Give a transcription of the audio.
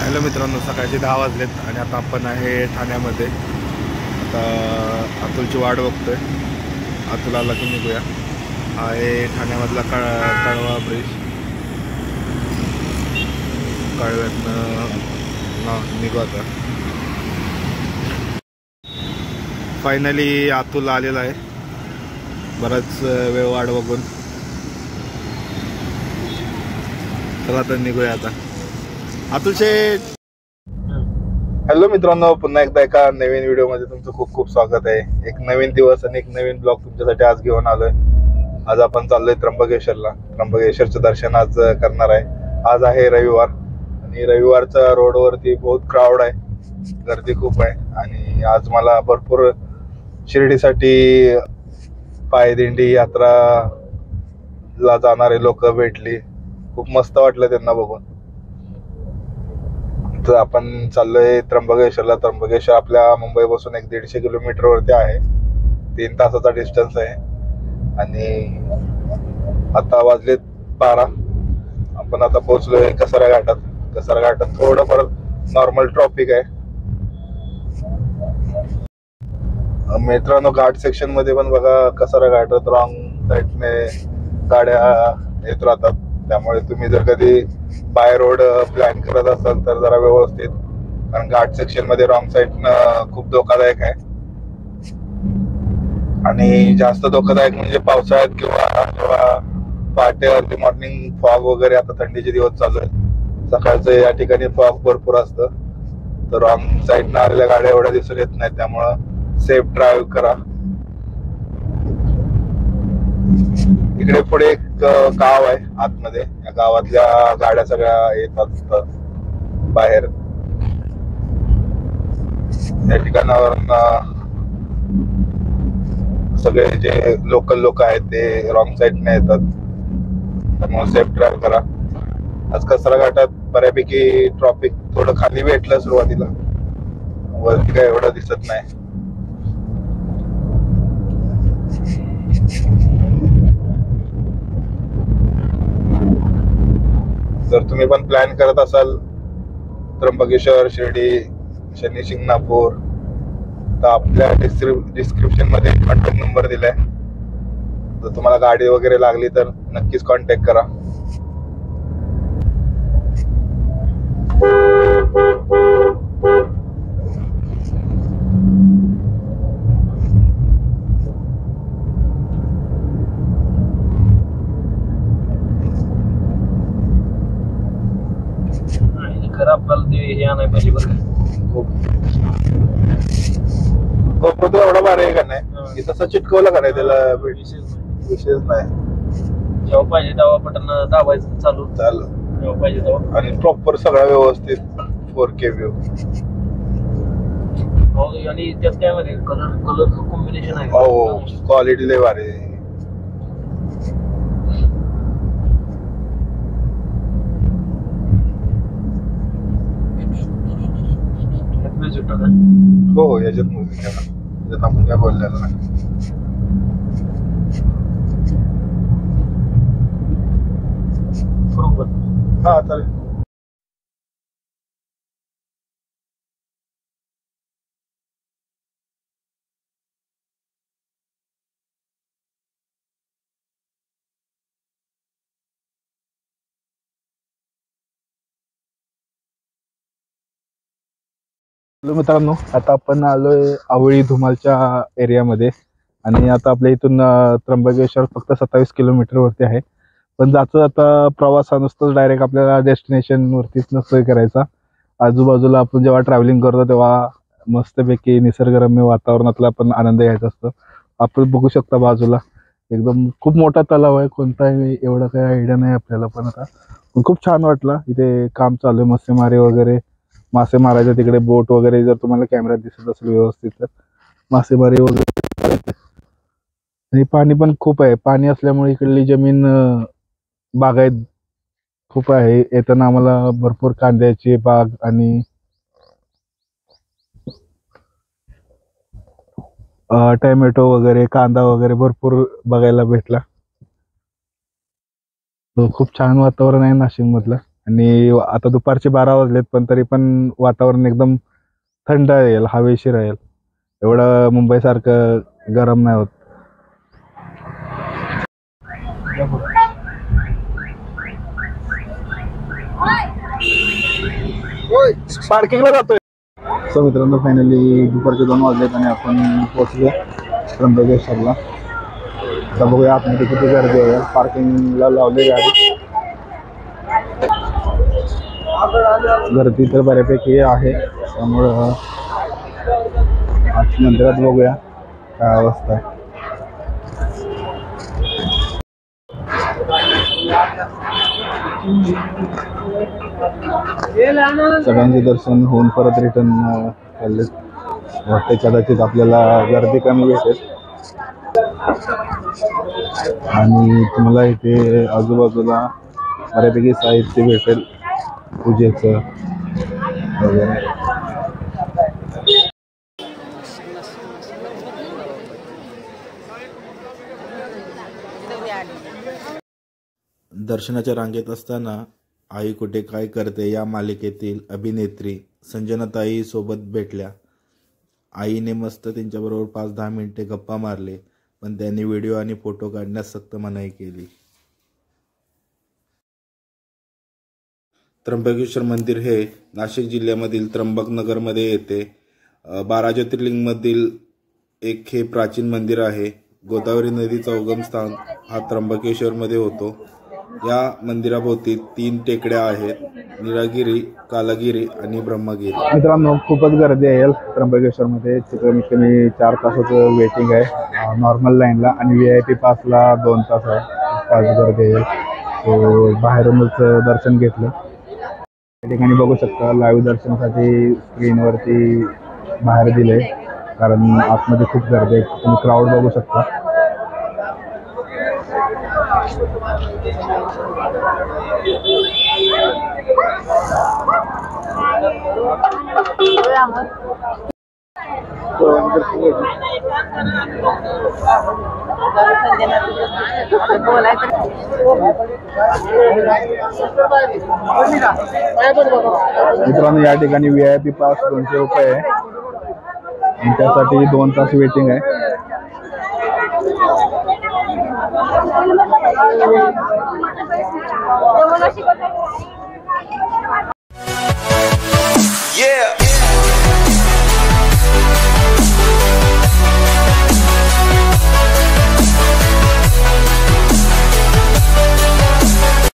Hello मित्रांनो, सकाळचे 10 वाजलेत आणि आता आपण आहे ठाण्यामध्ये. आता अतुलची वाट बघतोय. अतुल आला की निघूया. आहे ठाण्यामधला कळवा ब्रिज. कळव्यातनं निघू आता. फायनली अतुल आलेला आहे बराच वेळ वाट बघून. चला तर निघूया आता. अतुलचे हॅलो मित्रांनो, पुन्हा एकदा एका नवीन व्हिडिओमध्ये तुमचं खूप खूप स्वागत आहे. एक नवीन दिवस आणि एक नवीन ब्लॉग तुमच्यासाठी आज घेऊन आलोय. आज आपण चाललोय त्र्यंबकेश्वरला. त्र्यंबकेश्वरचं दर्शन आज करणार आहे. आज आहे रविवार आणि रविवारचा रोडवरती बहुत क्राऊड आहे, गर्दी खूप आहे. आणि आज मला भरपूर शिर्डीसाठी पायदिंडी यात्रा ला जाणारे लोक भेटली. खूप मस्त वाटलं त्यांना बघून. तर आपण चाललोय त्र्यंबकेश्वरला. त्र्यंबकेश्वर आपल्या मुंबईपासून 150 किलोमीटर वरती आहे. 3 तासाचा डिस्टन्स आहे. आणि आता वाजलेत 12. आपण आता पोहोचलोय कसारा घाटात. कसारा घाटात थोडं परत नॉर्मल ट्रॉफिक आहे. मित्रांनो, घाट सेक्शन मध्ये पण बघा, कसारा घाटात रॉंग साईडने गाड्या येत राहतात. त्यामुळे तुम्ही जर कधी बाय रोड प्लॅन करत असाल तर जरा व्यवस्थित, कारण घाट सेक्शन मध्ये रॉंग साईडनं खूप धोकादायक आहे. आणि जास्त धोकादायक म्हणजे पावसाळ्यात किंवा पहाटे अर्ली मॉर्निंग फॉग वगैरे. आता थंडीचे दिवस चालू आहेत, सकाळचं या ठिकाणी फॉग भरपूर असतं. तर रॉंग साईडनं आलेल्या गाड्या एवढ्या दिसून येत नाहीत. त्यामुळं सेफ ड्राईव्ह करा. इकडे पुढे एक गाव आहे आतमध्ये. या गावातल्या गाड्या सगळ्या येतात बाहेर. या ठिकाणावर सगळे जे लोकल लोक आहेत ते रॉंग साईडने येतात. त्यामुळे सेफ ड्राईव्ह करा. आज कसारा घाटात बऱ्यापैकी ट्रॉफिक थोडं खाली भेटलं सुरुवातीला, वरती काय एवढं दिसत नाही. जर तुम्ही पण प्लॅन करत असाल त्र्यंबकेश्वर, शिर्डी, शनी शिंगणापूर, तर आपल्या डिस्क्रिप्शन मध्ये कॉन्टॅक्ट नंबर दिलाय. जर तुम्हाला गाडी वगैरे लागली तर नक्कीच कॉन्टॅक्ट करा. खरं आपल्याला ते हे आणायला पाहिजे बरं. खूप एवढा भारी आहे का नाही, तसं चिटकवलं का नाही त्याला विशेष नाही. जेव्हा पाहिजे तेव्हा बटन दाबायचं, चालू जेव्हा पाहिजे तेव्हा. आणि प्रॉपर सगळा व्यवस्थित 4K व्ह्यू. आणि त्यात काय माहिती, कलर कॉम्बिनेशन आहे. हो, क्वालिटी लय भारी आहे. हो, याच्यात म्युझिक आहे ना, याच्यात आपण काय बोललेलं नाही. बरोबर. हा चालेल. हॅलो मित्रांनो, आता आपण आलोय आवळी धुमालच्या एरियामध्ये. आणि आता आपल्या इथून त्र्यंबकेश्वर फक्त 27 किलोमीटर वरती आहे. पण जातो आता प्रवास हा नुसतंच डायरेक्ट आपल्याला डेस्टिनेशन वरतीच नसतोय करायचा. आजूबाजूला आपण जेव्हा ट्रॅव्हलिंग करतो तेव्हा मस्तपैकी निसर्गरम्य वातावरणातला पण आनंद घ्यायचा असतो. आपण बघू शकता बाजूला एकदम खूप मोठा तलाव आहे. कोणताही एवढं काही आयडिया नाही आपल्याला, पण आता खूप छान वाटला. इथे काम चालू आहे, मच्छीमारी वगैरे, मासे मारायचे तिकडे बोट वगैरे. जर तुम्हाला कॅमेऱ्यात दिसत असेल व्यवस्थित तर मासेमारी वगैरे. आणि पाणी पण खूप आहे. पाणी असल्यामुळे इकडली जमीन बागायत खूप आहे. येताना आम्हाला भरपूर कांद्याची बाग आणि टोमॅटो वगैरे, कांदा वगैरे भरपूर बघायला भेटला. खूप छान वातावरण आहे नाशिक मधलं. आणि आता दुपारचे 12 वाजलेत, पण तरी पण वातावरण एकदम थंड राहील, हवेशीर राहील. एवढं मुंबईसारखं गरम नाही होत. पार्किंगला जातोय. सो मित्रांनो, फायनली दुपारचे 2 वाजलेत आणि आपण पोहोचलो त्र्यंबकेश्वरला. आता बघूया आतमध्ये किती गर्दी आहे. पार्किंगला लावली गाडी, गर्दी तर बऱ्यापैकी आहे. त्यामुळं आज मंदिरात बघूया काय अवस्था आहे. सगळ्यांचे दर्शन होऊन परत रिटर्न चालले वाटते. कदाचित आपल्याला गर्दी कमी भेटेल आणि तुम्हाला इथे आजूबाजूला बऱ्यापैकी साहित्य भेटेल पूजेचं वगैरे. दर्शनाच्या रांगेत असताना आई कुठे काय करते या मालिकेतील अभिनेत्री संजनाताई सोबत भेटल्या. आईने मस्त त्यांच्याबरोबर 5-10 मिनिटे गप्पा मारले, पण त्यांनी व्हिडिओ आणि फोटो काढण्यास सक्त मनाई केली. त्र्यंबकेश्वर मंदिर हे नाशिक जिल्ह्यामधील त्र्यंबकनगरमध्ये येते. 12 ज्योतिर्लिंगमधील एक हे प्राचीन मंदिर आहे. गोदावरी नदीचा उगमस्थान हा त्र्यंबकेश्वरमध्ये होतो. या मंदिराभोवती 3 टेकड्या आहेत, निरागिरी, कालागिरी आणि ब्रह्मगिरी. मित्रांनो, खूपच गर्दी आहे त्र्यंबकेश्वरमध्ये. कमीत कमी 4 तासाचं वेटिंग आहे नॉर्मल लाईनला आणि VIP पासला 2 तास आहे. तास गर्दी आहे. तो बाहेरूनच दर्शन घेतलं. या ठिकाणी बघू शकता लाईव्ह दर्शनासाठी स्क्रीनवरती बाहेर दिले, कारण आतमध्ये खूप गर्दी आहे. तुम्ही क्राऊड बघू शकता. मित्रांनो, या ठिकाणी VIP पास 200 रुपये आहे आणि त्यासाठी 2 तास वेटिंग आहे.